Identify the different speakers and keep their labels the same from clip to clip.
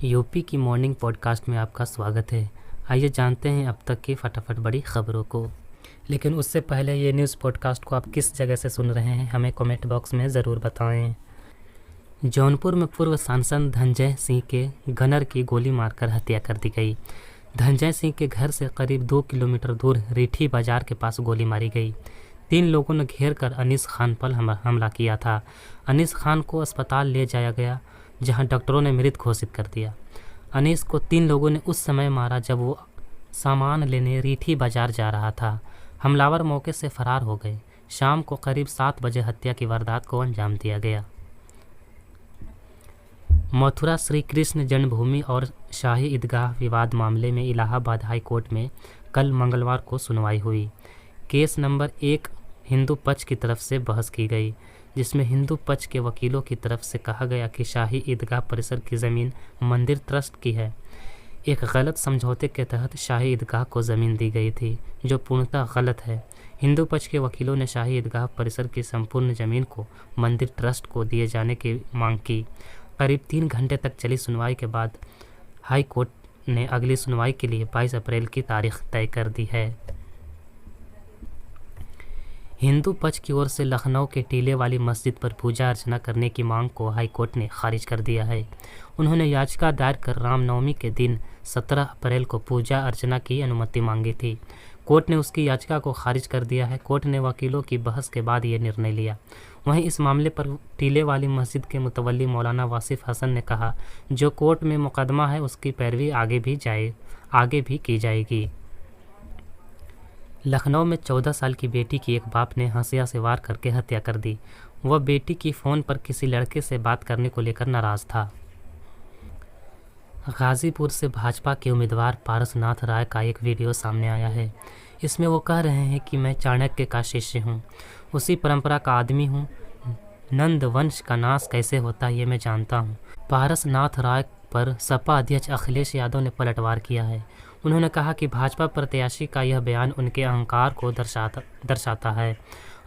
Speaker 1: UP की morning podcast में आपका स्वागत है। आइए जानते हैं अब तक की फटाफट बड़ी खबरों को। लेकिन उससे पहले ये न्यूज़ पॉडकास्ट को आप किस जगह से सुन रहे हैं हमें कमेंट बॉक्स में ज़रूर बताएं। जौनपुर में पूर्व सांसद धनंजय सिंह के गनर की गोली मारकर हत्या कर दी गई। धनंजय सिंह के घर से करीब 2 किलोमीटर दूर रीठी बाजार के पास गोली मारी गई। 3 लोगों ने घेर कर अनीस खान पर हमला किया था। अनीस खान को अस्पताल ले जाया गया जहां डॉक्टरों ने मृत घोषित कर दिया। अनीस को 3 लोगों ने उस समय मारा जब वो सामान लेने रीठी बाजार जा रहा था। हमलावर मौके से फरार हो गए। शाम को करीब 7 बजे हत्या की वारदात को अंजाम दिया गया। मथुरा श्री कृष्ण जन्मभूमि और शाही ईदगाह विवाद मामले में इलाहाबाद हाई कोर्ट में कल मंगलवार को सुनवाई हुई। केस नंबर 1 हिंदू पक्ष की तरफ से बहस की गई, जिसमें हिंदू पक्ष के वकीलों की तरफ से कहा गया कि शाही ईदगाह परिसर की ज़मीन मंदिर ट्रस्ट की है। एक गलत समझौते के तहत शाही ईदगाह को ज़मीन दी गई थी, जो पूर्णतः गलत है। हिंदू पक्ष के वकीलों ने शाही ईदगाह परिसर की संपूर्ण ज़मीन को मंदिर ट्रस्ट को दिए जाने की मांग की। करीब 3 घंटे तक चली सुनवाई के बाद हाई कोर्ट ने अगली सुनवाई के लिए 22 अप्रैल की तारीख तय कर दी है। हिंदू पक्ष की ओर से लखनऊ के टीले वाली मस्जिद पर पूजा अर्चना करने की मांग को हाई कोर्ट ने खारिज कर दिया है। उन्होंने याचिका दायर कर रामनवमी के दिन 17 अप्रैल को पूजा अर्चना की अनुमति मांगी थी। कोर्ट ने उसकी याचिका को खारिज कर दिया है। कोर्ट ने वकीलों की बहस के बाद ये निर्णय लिया। वहीं इस मामले पर टीले वाली मस्जिद के मुतवल्ली मौलाना वासिफ हसन ने कहा, जो कोर्ट में मुकदमा है उसकी पैरवी आगे भी की जाएगी। लखनऊ में 14 साल की बेटी की एक बाप ने हंसिया से वार करके हत्या कर दी। वह बेटी की फ़ोन पर किसी लड़के से बात करने को लेकर नाराज़ था। गाज़ीपुर से भाजपा के उम्मीदवार पारसनाथ राय का एक वीडियो सामने आया है। इसमें वो कह रहे हैं कि मैं चाणक्य का शिष्य हूँ, उसी परंपरा का आदमी हूँ। नंद वंश का नाश कैसे होता ये मैं जानता हूँ। पारसनाथ राय पर सपा अध्यक्ष अखिलेश यादव ने पलटवार किया है। उन्होंने कहा कि भाजपा प्रत्याशी का यह बयान उनके अहंकार को दर्शाता है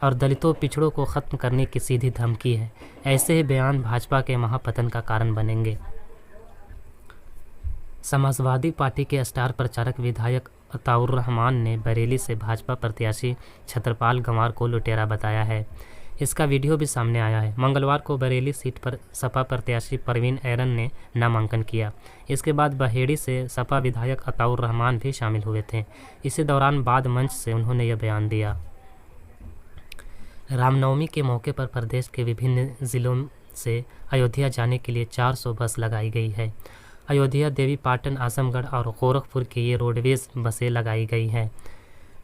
Speaker 1: और दलितों पिछड़ों को ख़त्म करने की सीधी धमकी है। ऐसे ही बयान भाजपा के महापतन का कारण बनेंगे। समाजवादी पार्टी के स्टार प्रचारक विधायक अताउर रहमान ने बरेली से भाजपा प्रत्याशी छत्रपाल गंवार को लुटेरा बताया है। इसका वीडियो भी सामने आया है। मंगलवार को बरेली सीट पर सपा प्रत्याशी परवीन एरन ने नामांकन किया। इसके बाद बहेड़ी से सपा विधायक अताउर रहमान भी शामिल हुए थे। इसी दौरान बाद मंच से उन्होंने यह बयान दिया। रामनवमी के मौके पर प्रदेश के विभिन्न ज़िलों से अयोध्या जाने के लिए 400 बस लगाई गई है। अयोध्या, देवी पाटन, आजमगढ़ और गोरखपुर की ये रोडवेज बसें लगाई गई हैं।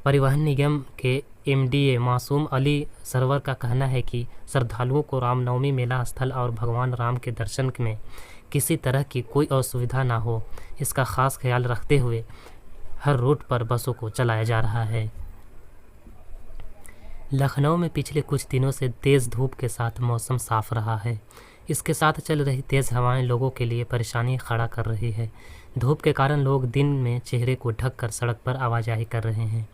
Speaker 1: परिवहन निगम के एमडीए मासूम अली सरवर का कहना है कि श्रद्धालुओं को रामनवमी मेला स्थल और भगवान राम के दर्शन में किसी तरह की कोई असुविधा ना हो, इसका खास ख्याल रखते हुए हर रूट पर बसों को चलाया जा रहा है। लखनऊ में पिछले कुछ दिनों से तेज़ धूप के साथ मौसम साफ रहा है। इसके साथ चल रही तेज़ हवाएं लोगों के लिए परेशानी खड़ा कर रही है। धूप के कारण लोग दिन में चेहरे को ढककर सड़क पर आवाजाही कर रहे हैं।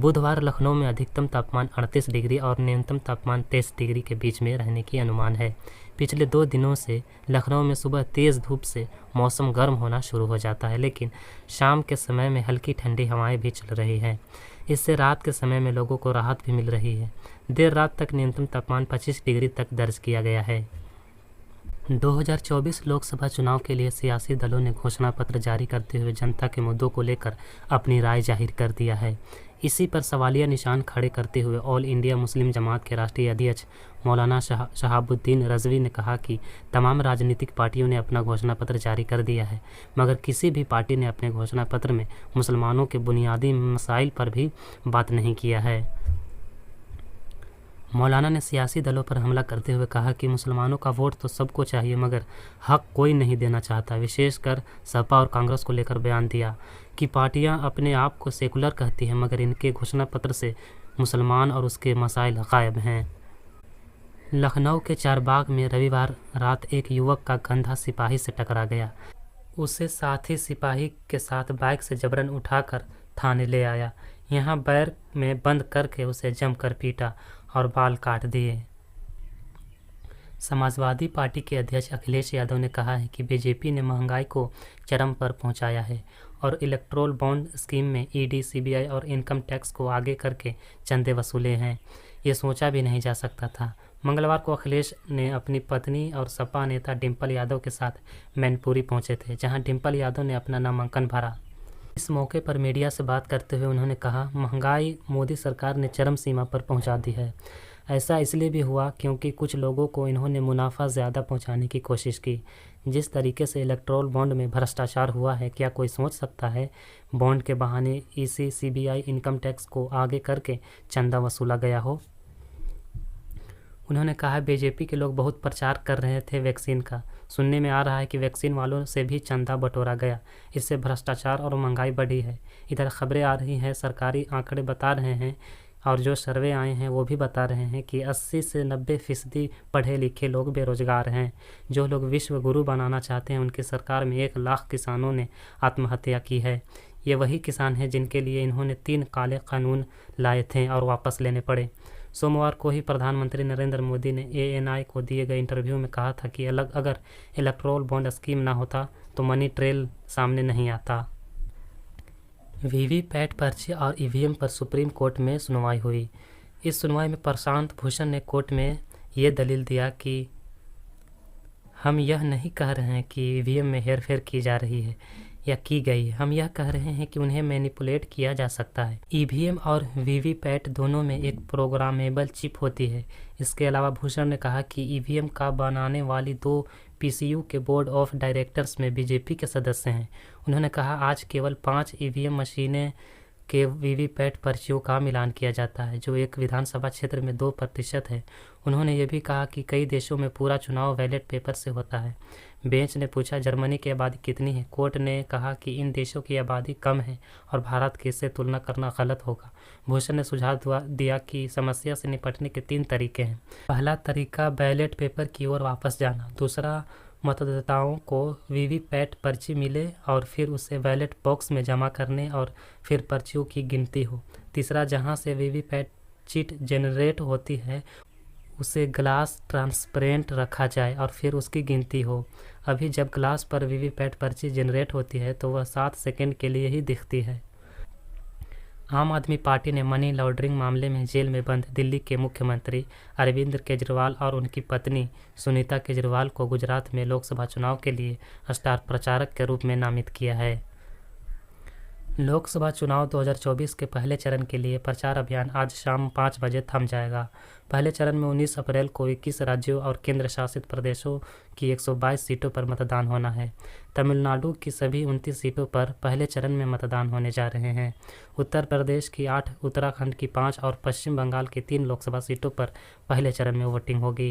Speaker 1: बुधवार लखनऊ में अधिकतम तापमान 38 डिग्री और न्यूनतम तापमान 23 डिग्री के बीच में रहने की अनुमान है। पिछले 2 दिनों से लखनऊ में सुबह तेज़ धूप से मौसम गर्म होना शुरू हो जाता है, लेकिन शाम के समय में हल्की ठंडी हवाएं भी चल रही हैं। इससे रात के समय में लोगों को राहत भी मिल रही है। देर रात तक न्यूनतम तापमान 25 डिग्री तक दर्ज किया गया है। 2024 लोकसभा चुनाव के लिए सियासी दलों ने घोषणा पत्र जारी करते हुए जनता के मुद्दों को लेकर अपनी राय जाहिर कर दिया है। इसी पर सवालिया निशान खड़े करते हुए ऑल इंडिया मुस्लिम जमात के राष्ट्रीय अध्यक्ष मौलाना शहाबुद्दीन रज़वी ने कहा कि तमाम राजनीतिक पार्टियों ने अपना घोषणा पत्र जारी कर दिया है, मगर किसी भी पार्टी ने अपने घोषणा पत्र में मुसलमानों के बुनियादी मसाइल पर भी बात नहीं किया है। मौलाना ने सियासी दलों पर हमला करते हुए कहा कि मुसलमानों का वोट तो सबको चाहिए, मगर हक कोई नहीं देना चाहता। विशेषकर सपा और कांग्रेस को लेकर बयान दिया कि पार्टियां अपने आप को सेकुलर कहती हैं, मगर इनके घोषणा पत्र से मुसलमान और उसके मसाइल गायब हैं। लखनऊ के चारबाग में रविवार रात एक युवक का कंधा सिपाही से टकरा गया। उसे साथी सिपाही के साथ बाइक से जबरन उठाकर थाने ले आया। यहाँ बैर में बंद करके उसे जमकर पीटा और बाल काट दिए। समाजवादी पार्टी के अध्यक्ष अखिलेश यादव ने कहा है कि बीजेपी ने महंगाई को चरम पर पहुंचाया है और इलेक्टोरल बॉन्ड स्कीम में ईडी, सीबीआई और इनकम टैक्स को आगे करके चंदे वसूले हैं। ये सोचा भी नहीं जा सकता था। मंगलवार को अखिलेश ने अपनी पत्नी और सपा नेता डिंपल यादव के साथ मैनपुरी पहुंचे थे, जहां डिंपल यादव ने अपना नामांकन भरा। इस मौके पर मीडिया से बात करते हुए उन्होंने कहा, महंगाई मोदी सरकार ने चरम सीमा पर पहुंचा दी है। ऐसा इसलिए भी हुआ क्योंकि कुछ लोगों को इन्होंने मुनाफा ज़्यादा पहुंचाने की कोशिश की। जिस तरीके से इलेक्टोरल बॉन्ड में भ्रष्टाचार हुआ है, क्या कोई सोच सकता है बॉन्ड के बहाने ईसी, सीबीआई, इनकम टैक्स को आगे करके चंदा वसूला गया हो। उन्होंने कहा, बीजेपी के लोग बहुत प्रचार कर रहे थे वैक्सीन का। सुनने में आ रहा है कि वैक्सीन वालों से भी चंदा बटोरा गया। इससे भ्रष्टाचार और महंगाई बढ़ी है। इधर खबरें आ रही हैं, सरकारी आंकड़े बता रहे हैं और जो सर्वे आए हैं वो भी बता रहे हैं कि 80 से 90% पढ़े लिखे लोग बेरोजगार हैं। जो लोग विश्व गुरु बनाना चाहते हैं, उनकी सरकार में 1 लाख किसानों ने आत्महत्या की है। ये वही किसान हैं जिनके लिए इन्होंने 3 काले कानून लाए थे और वापस लेने पड़े। सोमवार को ही प्रधानमंत्री नरेंद्र मोदी ने एएनआई को दिए गए इंटरव्यू में कहा था कि अगर इलेक्टोरल बॉन्ड स्कीम ना होता तो मनी ट्रेल सामने नहीं आता। वीवीपैट पर्ची और ईवीएम पर सुप्रीम कोर्ट में सुनवाई हुई। इस सुनवाई में प्रशांत भूषण ने कोर्ट में ये दलील दिया कि हम यह नहीं कह रहे हैं कि ईवीएम में हेरफेर की जा रही है या की गई। हम यह कह रहे हैं कि उन्हें मैनिपुलेट किया जा सकता है। ईवीएम और वीवीपैट दोनों में एक प्रोग्रामेबल चिप होती है। इसके अलावा भूषण ने कहा कि ईवीएम का बनाने वाली 2 पीसीयू के बोर्ड ऑफ डायरेक्टर्स में बीजेपी के सदस्य हैं। उन्होंने कहा, आज केवल 5 ईवीएम मशीनें के वीवीपैट पर्चियों का मिलान किया जाता है, जो एक विधानसभा क्षेत्र में 2% है। उन्होंने ये भी कहा कि कई देशों में पूरा चुनाव बैलेट पेपर से होता है। बेंच ने पूछा, जर्मनी की आबादी कितनी है? कोर्ट ने कहा कि इन देशों की आबादी कम है और भारत की इससे तुलना करना गलत होगा। भूषण ने सुझाव दिया कि समस्या से निपटने के 3 तरीके हैं। पहला तरीका बैलेट पेपर की ओर वापस जाना। दूसरा, मतदाताओं को वीवीपैट पर्ची मिले और फिर उसे बैलेट बॉक्स में जमा करने और फिर पर्चियों की गिनती हो। तीसरा, जहां से वीवीपैट चिट जनरेट होती है उसे ग्लास ट्रांसपेरेंट रखा जाए और फिर उसकी गिनती हो। अभी जब ग्लास पर वीवीपैट पर्ची जनरेट होती है तो वह 7 सेकंड के लिए ही दिखती है। आम आदमी पार्टी ने मनी लॉन्ड्रिंग मामले में जेल में बंद दिल्ली के मुख्यमंत्री अरविंद केजरीवाल और उनकी पत्नी सुनीता केजरीवाल को गुजरात में लोकसभा चुनाव के लिए स्टार प्रचारक के रूप में नामित किया है। लोकसभा चुनाव 2024 के पहले चरण के लिए प्रचार अभियान आज शाम 5 बजे थम जाएगा। पहले चरण में 19 अप्रैल को 21 राज्यों और केंद्र शासित प्रदेशों की 122 सीटों पर मतदान होना है। तमिलनाडु की सभी 29 सीटों पर पहले चरण में मतदान होने जा रहे हैं। उत्तर प्रदेश की 8, उत्तराखंड की 5 और पश्चिम बंगाल की 3 लोकसभा सीटों पर पहले चरण में वोटिंग होगी।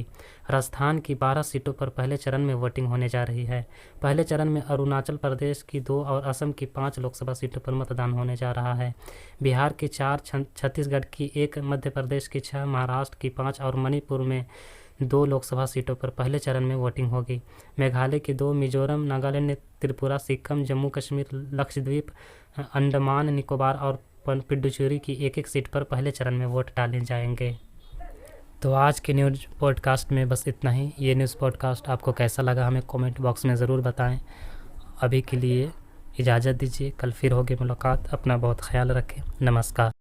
Speaker 1: राजस्थान की 12 सीटों पर पहले चरण में वोटिंग होने जा रही है। पहले चरण में अरुणाचल प्रदेश की 2 और असम की 5 लोकसभा सीटों पर मतदान होने जा रहा है। बिहार की 4, छत्तीसगढ़ की 1, मध्य प्रदेश की 6, महाराष्ट्र की 5 और मणिपुर में 2 लोकसभा सीटों पर पहले चरण में वोटिंग होगी। मेघालय की 2, मिजोरम, नागालैंड, त्रिपुरा, सिक्किम, जम्मू कश्मीर, लक्षद्वीप, अंडमान निकोबार और पुडुचेरी की 1-1 सीट पर पहले चरण में वोट डाले जाएंगे। तो आज के न्यूज़ पॉडकास्ट में बस इतना ही। ये न्यूज़ पॉडकास्ट आपको कैसा लगा हमें कमेंट बॉक्स में ज़रूर बताएं। अभी के लिए इजाज़त दीजिए, कल फिर होगी मुलाकात। अपना बहुत ख्याल रखें। नमस्कार।